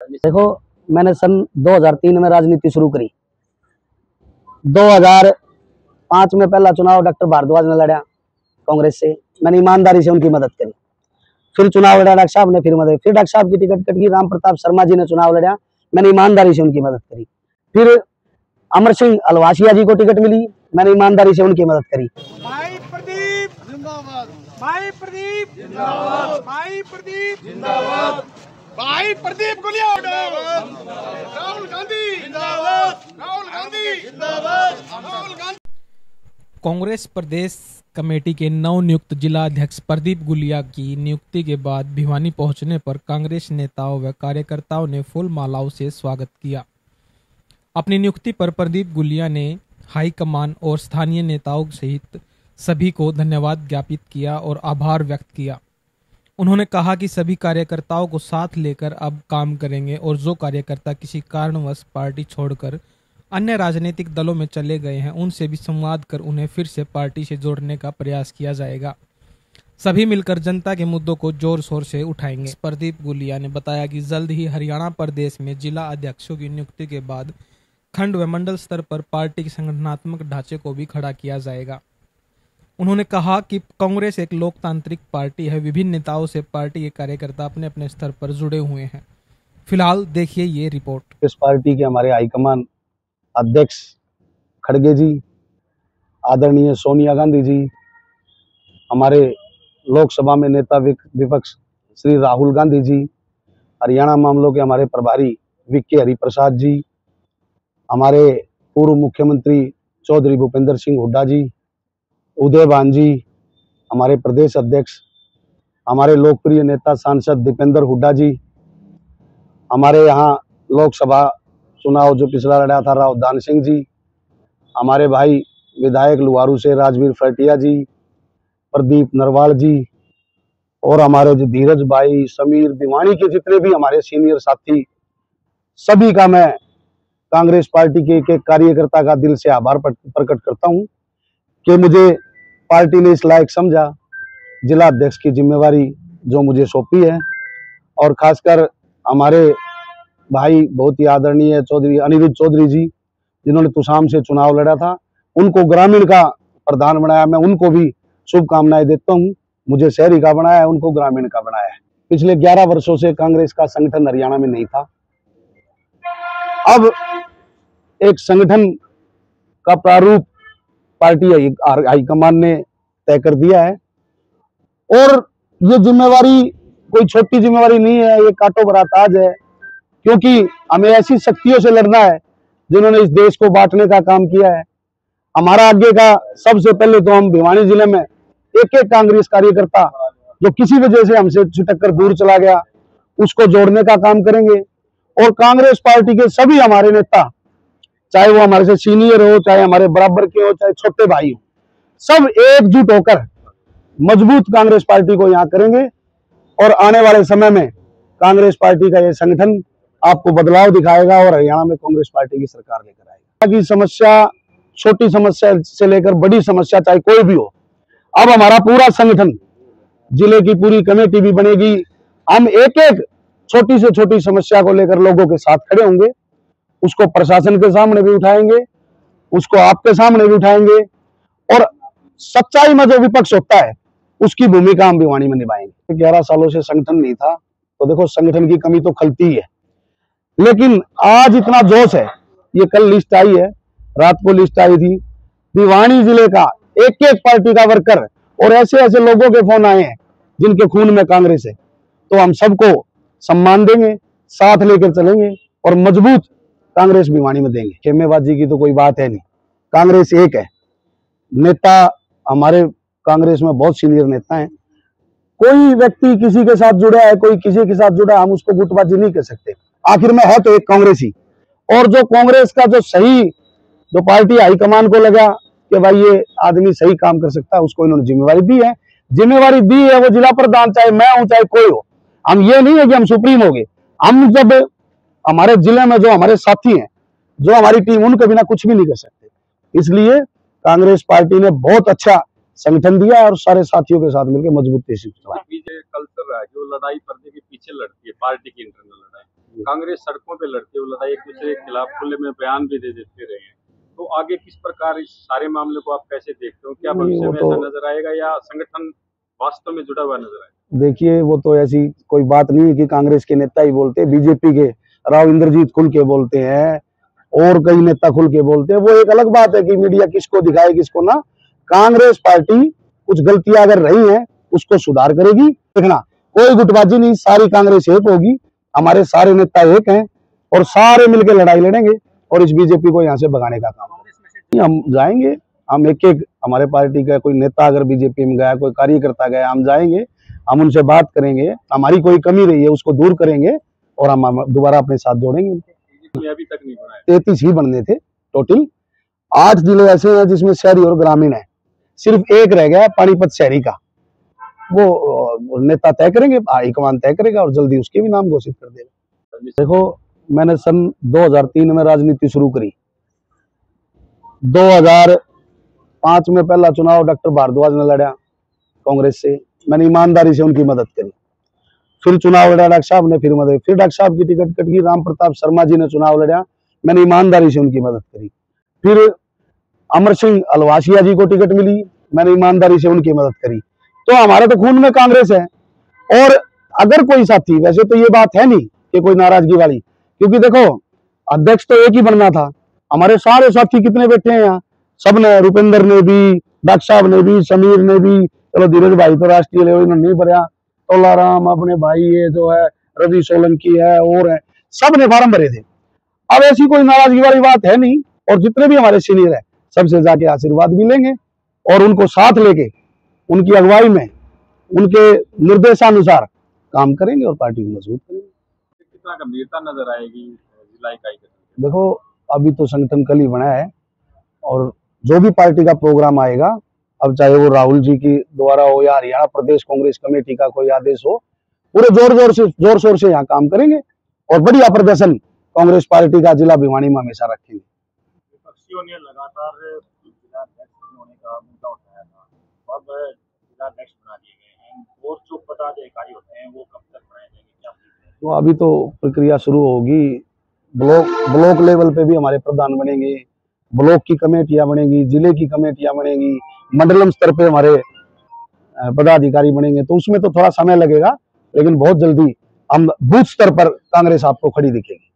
देखो, मैंने सन 2003 में राजनीति शुरू करी। 2005 में पहला चुनाव डॉक्टर भारद्वाज ने लड़ा कांग्रेस से। मैंने ईमानदारी से उनकी मदद करी। फिर चुनाव लड़ा डॉक्टर साहब ने, फिर मदद, फिर डॉक्टर साहब की टिकट कट गई। राम प्रताप शर्मा जी ने चुनाव लड़ा, मैंने ईमानदारी से उनकी मदद करी। फिर अमर सिंह अलवासिया जी को टिकट मिली, मैंने ईमानदारी से उनकी मदद करी। भाई प्रदीप जिंदाबाद, भाई प्रदीप जिंदाबाद, भाई प्रदीप जिंदाबाद, भाई प्रदीप गुलिया राहुल गांधी जिंदाबाद, राहुल गांधी जिंदाबाद, राहुल गांधी। कांग्रेस प्रदेश कमेटी के नवनियुक्त जिला अध्यक्ष प्रदीप गुलिया की नियुक्ति के बाद भिवानी पहुंचने पर कांग्रेस नेताओं व कार्यकर्ताओं ने फूल मालाओं से स्वागत किया। अपनी नियुक्ति पर प्रदीप गुलिया ने हाईकमान और स्थानीय नेताओं सहित सभी को धन्यवाद ज्ञापित किया और आभार व्यक्त किया। उन्होंने कहा कि सभी कार्यकर्ताओं को साथ लेकर अब काम करेंगे और जो कार्यकर्ता किसी कारणवश पार्टी छोड़कर अन्य राजनीतिक दलों में चले गए हैं उनसे भी संवाद कर उन्हें फिर से पार्टी से जोड़ने का प्रयास किया जाएगा। सभी मिलकर जनता के मुद्दों को जोर शोर से उठाएंगे। प्रदीप गुलिया ने बताया कि जल्द ही हरियाणा प्रदेश में जिला अध्यक्षों की नियुक्ति के बाद खंड व मंडल स्तर पर पार्टी के संगठनात्मक ढांचे को भी खड़ा किया जाएगा। उन्होंने कहा कि कांग्रेस एक लोकतांत्रिक पार्टी है। विभिन्न नेताओं से पार्टी के कार्यकर्ता अपने अपने स्तर पर जुड़े हुए हैं। फिलहाल देखिए ये रिपोर्ट। इस पार्टी के हमारे हाईकमान अध्यक्ष खड़गे जी, आदरणीय सोनिया गांधी जी, हमारे लोकसभा में नेता विपक्ष श्री राहुल गांधी जी, हरियाणा मामलों के हमारे प्रभारी विके हरिप्रसाद जी, हमारे पूर्व मुख्यमंत्री चौधरी भूपेंद्र सिंह हुड्डा जी, उदयभान जी, हमारे प्रदेश अध्यक्ष, हमारे लोकप्रिय नेता सांसद दीपेंद्र हुड्डा जी, हमारे यहाँ लोकसभा चुनाव जो पिछला लड़ा था राव दान सिंह जी, हमारे भाई विधायक लुहारू से राजवीर फरटिया जी, प्रदीप नरवाल जी, और हमारे जो धीरज भाई, समीर, भिवानी के जितने भी हमारे सीनियर साथी, सभी का मैं कांग्रेस पार्टी के एक कार्यकर्ता का दिल से आभार प्रकट करता हूं कि मुझे पार्टी ने इस लायक समझा जिला अध्यक्ष की जिम्मेवारी जो मुझे सौंपी है। और खासकर हमारे भाई बहुत ही आदरणीय चौधरी अनिरुद्ध चौधरी जी, जिन्होंने तुसाम से चुनाव लड़ा था, उनको ग्रामीण का प्रधान बनाया। मैं उनको भी शुभकामनाएं देता हूं। मुझे शहरी का बनाया है, उनको ग्रामीण का बनाया है। पिछले 11 वर्षों से कांग्रेस का संगठन हरियाणा में नहीं था। अब एक संगठन का प्रारूप पार्टी हाईकमान ने तय कर दिया है और ये जिम्मेवारी कोई छोटी जिम्मेवारी नहीं है, ये कांटों भरा ताज है, क्योंकि हमें ऐसी शक्तियों से लड़ना है जिन्होंने इस देश को बांटने का काम किया है। हमारा आगे का सबसे पहले तो हम भिवानी जिले में एक एक कांग्रेस कार्यकर्ता जो किसी वजह से हमसे छिटक कर दूर चला गया उसको जोड़ने का काम करेंगे। और कांग्रेस पार्टी के सभी हमारे नेता, चाहे वो हमारे से सीनियर हो, चाहे हमारे बराबर के हो, चाहे छोटे भाई हो, सब एकजुट होकर मजबूत कांग्रेस पार्टी को यहाँ करेंगे। और आने वाले समय में कांग्रेस पार्टी का ये संगठन आपको बदलाव दिखाएगा और हरियाणा में कांग्रेस पार्टी की सरकार लेकर आएगी। की समस्या, छोटी समस्या से लेकर बड़ी समस्या, चाहे कोई भी हो, अब हमारा पूरा संगठन, जिले की पूरी कमेटी भी बनेगी। हम एक एक छोटी से छोटी समस्या को लेकर लोगों के साथ खड़े होंगे, उसको प्रशासन के सामने भी उठाएंगे, उसको आपके सामने भी उठाएंगे और सच्चाई में जो विपक्ष होता है उसकी भूमिका हम भिवानी में निभाएंगे। 11 सालों से संगठन नहीं था तो देखो संगठन की कमी तो खलती ही है, लेकिन आज इतना जोश है। ये कल लिस्ट आई है, रात को लिस्ट आई थी, भिवानी जिले का एक एक पार्टी का वर्कर और ऐसे ऐसे लोगों के फोन आए हैं जिनके खून में कांग्रेस है। तो हम सबको सम्मान देंगे, साथ लेकर चलेंगे और मजबूत कांग्रेस भिवानी में देंगे। खेमेबाजी की तो कोई बात है नहीं, कांग्रेस एक है। नेता हमारे कांग्रेस में बहुत सीनियर नेता हैं। कोई व्यक्ति किसी के साथ जुड़ा है, कोई किसी के साथ जुड़ा है, हम उसको गुटबाजी नहीं कर सकते। आखिर में है तो एक कांग्रेस ही। और जो कांग्रेस का जो सही, जो पार्टी हाईकमान को लगा कि भाई ये आदमी सही काम कर सकता है, उसको इन्होंने जिम्मेवारी दी है। जिम्मेवारी दी है वो जिला प्रधान, चाहे मैं हूं चाहे कोई हो। हम ये नहीं है कि हम सुप्रीम हो गए। हम जब हमारे जिले में जो हमारे साथी हैं, जो हमारी टीम, उनके बिना कुछ भी नहीं कर सकते। इसलिए कांग्रेस पार्टी ने बहुत अच्छा संगठन दिया और सारे साथियों के साथ मिलकर मजबूती से चलाया। कल्चर है जो लड़ाई पर्दे के पीछे लड़ती है, पार्टी की इंटरनल लड़ाई, कांग्रेस सड़कों पे लड़ते हुए लड़ा, एक दूसरे के खिलाफ खुले में बयान भी दे देते रहे हैं, तो आगे किस प्रकार इस सारे मामले को आप कैसे देखते हो? क्या भविष्य में ऐसा नजर आएगा या संगठन वास्तव में जुड़ा हुआ नजर आएगा? देखिए, वो तो ऐसी कोई बात नहीं है कि कांग्रेस के नेता ही बोलते, बीजेपी के राव इंद्रजीत खुल के बोलते हैं और कई नेता खुल के बोलते हैं। वो एक अलग बात है कि मीडिया किसको दिखाए किसको ना। कांग्रेस पार्टी कुछ गलतियां अगर रही हैं उसको सुधार करेगी। देखना, कोई गुटबाजी नहीं, सारी कांग्रेस एक होगी, हमारे सारे नेता एक हैं और सारे मिलकर लड़ाई लड़ेंगे और इस बीजेपी को यहाँ से भगाने का काम। हम जाएंगे, हम एक एक, हमारे पार्टी का कोई नेता अगर बीजेपी में गया, कोई कार्यकर्ता गया, हम जाएंगे, हम उनसे बात करेंगे, हमारी कोई कमी रही है उसको दूर करेंगे और हम दोबारा अपने साथ जोड़ेंगे। अभी तक नहीं बनाया, 33 ही बनने थे टोटल। 8 जिले ऐसे हैं जिसमें शहरी और ग्रामीण है, सिर्फ एक रह गया पानीपत शहरी का। वो नेता तय करेंगे, हाईकमान तय करेगा और जल्दी उसके भी नाम घोषित कर देगा। देखो, मैंने सन 2003 में राजनीति शुरू करी। 2005 में पहला चुनाव डॉक्टर भारद्वाज ने लड़ा कांग्रेस से, मैंने ईमानदारी से उनकी मदद करी। फिर चुनाव लड़ा डॉक्टर साहब ने, फिर मदद, फिर डॉक्टर साहब की टिकट कट गई। राम प्रताप शर्मा जी ने चुनाव लड़ा, मैंने ईमानदारी से उनकी मदद करी। फिर अमर सिंह अलवासिया जी को टिकट मिली, मैंने ईमानदारी से उनकी मदद करी। तो हमारे तो खून में कांग्रेस है। और अगर कोई साथी, वैसे तो ये बात है नहीं कि कोई नाराजगी वाली, क्योंकि देखो अध्यक्ष तो एक ही बनना था, हमारे सारे साथी कितने बैठे हैं यहाँ, सबने, रुपेंद्र ने भी, डॉक्टर साहब ने भी, समीर ने भी, चलो धीरज भाई तो राष्ट्रीय लेवल में नहीं भरा, तोलाराम अपने भाई, ये जो है रवि सोलंकी है और है, सब ने फार्म भरे थे। अब ऐसी कोई नाराजगी वाली बात है नहीं। और जितने भी हमारे सीनियर है सबसे जाके आशीर्वाद भी लेंगे और उनको साथ लेके उनकी अगुवाई में उनके निर्देशानुसार काम करेंगे और पार्टी को मजबूत करेंगे। कितना गंभीरता नजर आएगी जिला इकाई के? देखो, अभी तो संगठन कल ही बना है और जो भी पार्टी का प्रोग्राम आएगा, अब चाहे वो राहुल जी की द्वारा हो या हरियाणा प्रदेश कांग्रेस कमेटी का कोई आदेश हो, पूरे जोर शोर से यहाँ काम करेंगे और बढ़िया प्रदर्शन कांग्रेस पार्टी का जिला भिवानी में हमेशा रखेंगे। विपक्षियों ने लगातार जिला अध्यक्ष होने का मुद्दा उठाया था, अब जिला अध्यक्ष बना दिए गए हैं, और जो पदाधिकारी होते हैं वो कब तक बनाए जाएंगे, क्या? तो अभी तो प्रक्रिया शुरू होगी। ब्लॉक लेवल पे भी हमारे प्रधान बनेंगे, ब्लॉक की कमेटियां बनेगी, जिले की कमेटियां बनेगी, मंडलम स्तर पे हमारे पदाधिकारी बनेंगे। तो उसमें तो थोड़ा समय लगेगा, लेकिन बहुत जल्दी हम बूथ स्तर पर कांग्रेस आपको खड़ी दिखेगी।